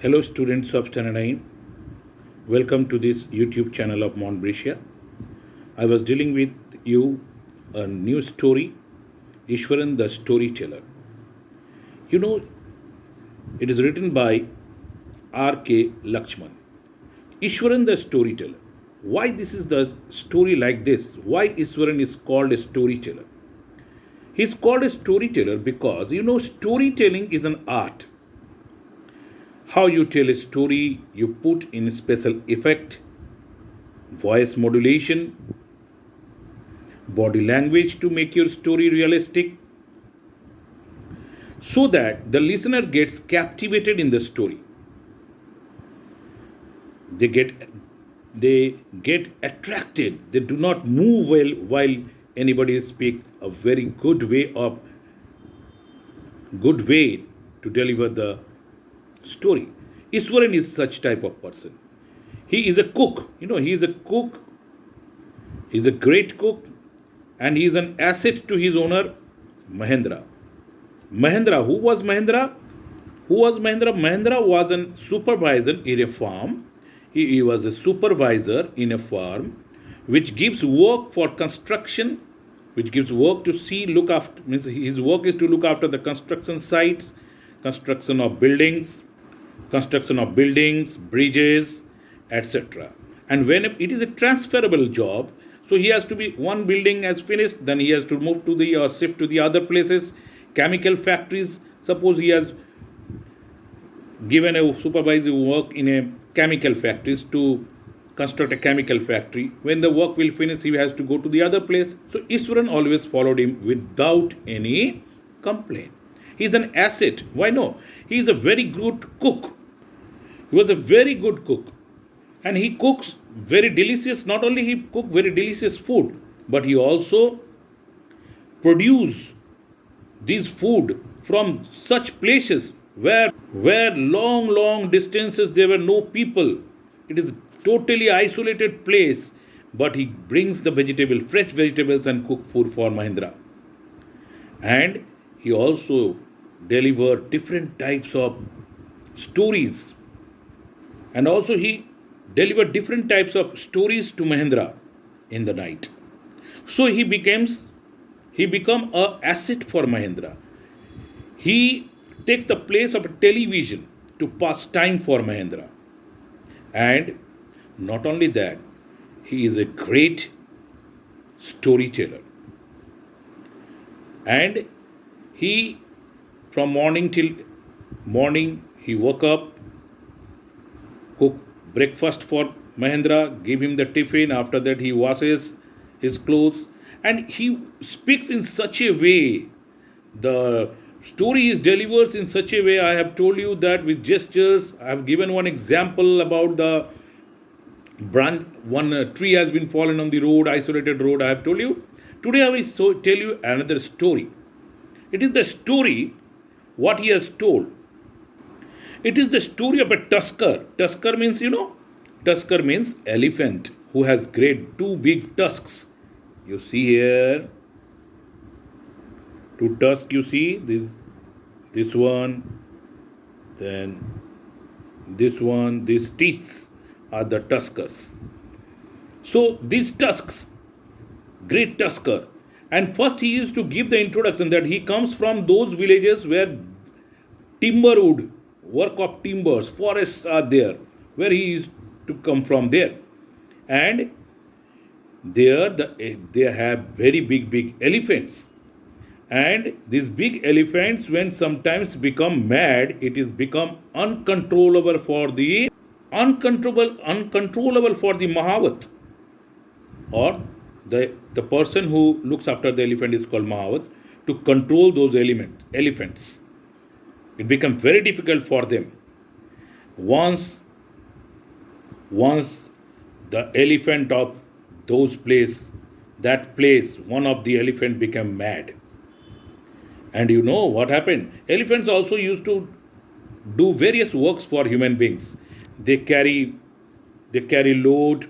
Hello students of Std-9. Welcome to this YouTube channel of Montbretia. I was dealing with you a new story, Ishwaran the Storyteller. You know, it is written by R.K. Lakshman. Ishwaran the Storyteller. Why this is the story like this? Why Ishwaran is called a storyteller? He's called a storyteller because, storytelling is an art. How you tell a story, you put in special effect, voice modulation, body language to make your story realistic, so that the listener gets captivated in the story. They get attracted. They do not move well while anybody speaks a very good to deliver the story. Iswaran is such type of person. He is a cook. He is a cook. He is a great cook, and he is an asset to his owner, Mahendra. Mahendra, who was Mahendra? Who was Mahendra? Mahendra was a supervisor in a farm. He was a supervisor in a farm, which gives work for construction, which gives work to look after. Means his work is to look after the construction sites, construction of buildings, bridges, etc. And when it is a transferable job, so he has to be one building has finished, then he has to move to the or shift to the other places, chemical factories. Suppose he has given a supervisor work in a chemical factories to construct a chemical factory. When the work will finish, he has to go to the other place. So Iswaran always followed him without any complaint. He is an asset. Why no? He is a very good cook. He was a very good cook. And he cooks very delicious. Not only he cook very delicious food, but he also produce this food from such places where long distances there were no people. It is totally isolated place, but he brings the fresh vegetables and cook food for Mahendra. And he also delivered different types of stories, and also he delivered different types of stories to Mahendra in the night. So he become a asset for Mahendra. He takes the place of a television to pass time for Mahendra. And not only that, he is a great storyteller. And he, from morning till morning, he woke up, cook breakfast for Mahendra, give him the tiffin. After that, he washes his clothes, and he speaks in such a way. The story is delivered in such a way. I have told you that with gestures. I have given one example about the branch. One tree has been fallen on the road, isolated road. I have told you. Today I will tell you another story. It is the story what he has told. It is the story of a tusker. Tusker means, Tusker means elephant who has two big tusks. You see here, two tusks, you see, this one, then this one, these teeth are the tuskers. So these tusks, great tusker. And first he used to give the introduction that he comes from those villages where timberwood, work of timbers, forests are there, where he is to come from there. And there they have very big elephants. And these big elephants, when sometimes become mad, it is become uncontrollable for the Mahavat, or the person who looks after the elephant is called Mahavat, to control those elephants. It becomes very difficult for them. Once the elephant of that place, one of the elephant became mad. And you know what happened? Elephants also used to do various works for human beings. They carry load.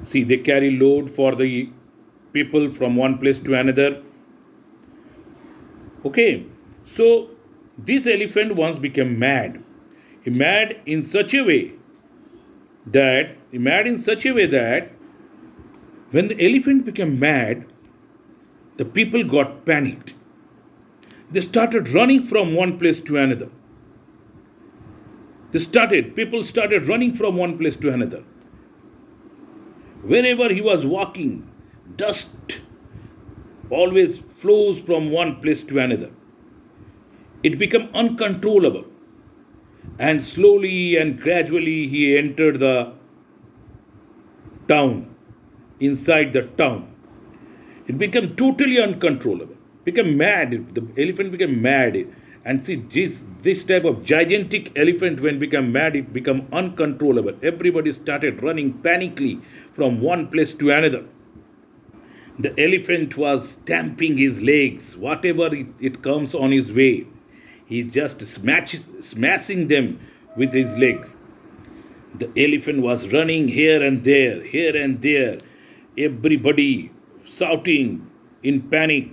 See, they carry load for the people from one place to another. Okay. So this elephant once became mad, He mad in such a way that when the elephant became mad, the people got panicked. They started running from one place to another. People started running from one place to another. Wherever he was walking, dust always flows from one place to another. It became uncontrollable. And slowly and gradually he entered the town, inside the town. It became totally uncontrollable. Became mad. The elephant became mad. And see, this type of gigantic elephant, when become mad, it become uncontrollable. Everybody started running panically from one place to another. The elephant was stamping his legs, whatever it comes on his way. He just smashing them with his legs. The elephant was running here and there, everybody shouting in panic.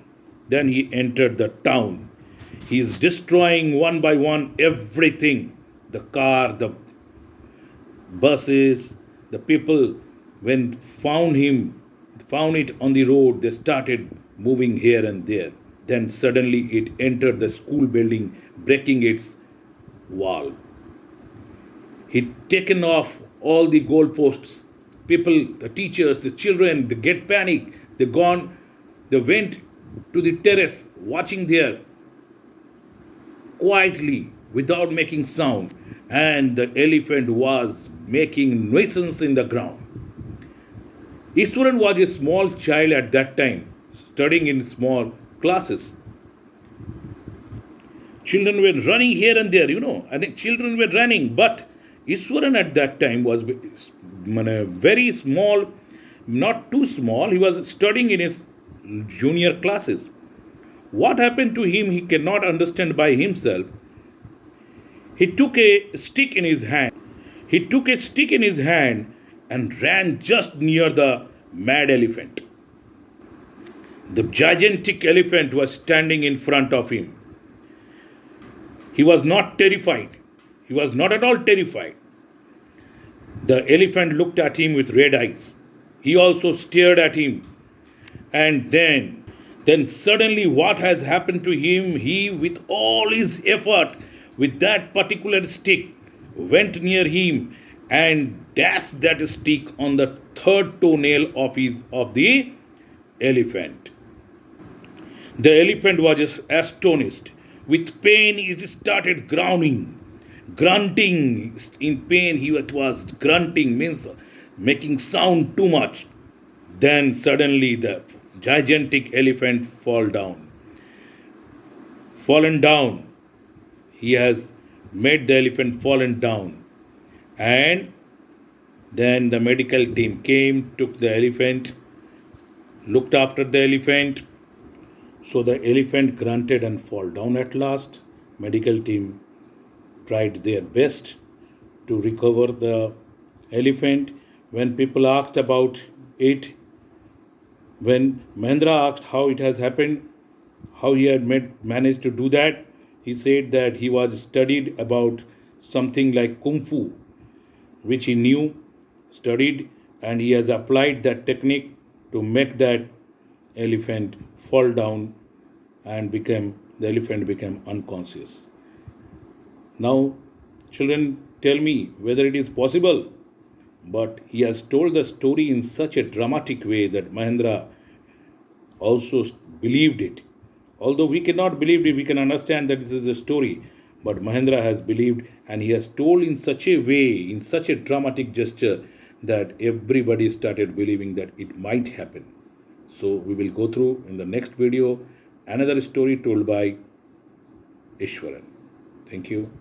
Then he entered the town. He is destroying one by one everything. The car, the buses, the people, when found it on the road, they started moving here and there. Then suddenly it entered the school building, breaking its wall. He'd taken off all the goalposts. People, the teachers, the children, they get panic. They went to the terrace, watching there quietly, without making sound. And the elephant was making nuisance in the ground. Iswaran was a small child at that time, studying in small classes. Children were running here and there, I think children were running, but Iswaran at that time was very small, not too small. He was studying in his junior classes. What happened to him, he cannot understand by himself. He took a stick in his hand. And ran just near the mad elephant. The gigantic elephant was standing in front of him. He was not terrified. He was not at all terrified. The elephant looked at him with red eyes. He also stared at him. And then suddenly what has happened to him, he with all his effort, with that particular stick, went near him and dashed that stick on the third toenail of the elephant. The elephant was astonished. With pain, it started grunting. In pain, he was grunting, means making sound too much. Then suddenly the gigantic elephant fallen down. He has made the elephant fallen down. And then the medical team came, took the elephant, looked after the elephant. So the elephant grunted and fell down at last. Medical team tried their best to recover the elephant. When people asked about it, when Mahendra asked how it has happened, how he had managed to do that, he said that he was studied about something like Kung Fu, which he studied, and he has applied that technique to make that elephant fall down and the elephant became unconscious. Now, children, tell me whether it is possible. But he has told the story in such a dramatic way that Mahendra also believed it. Although we cannot believe it, we can understand that this is a story. But Mahendra has believed, and he has told in such a way, in such a dramatic gesture, that everybody started believing that it might happen. So we will go through in the next video another story told by Ishwaran. Thank you.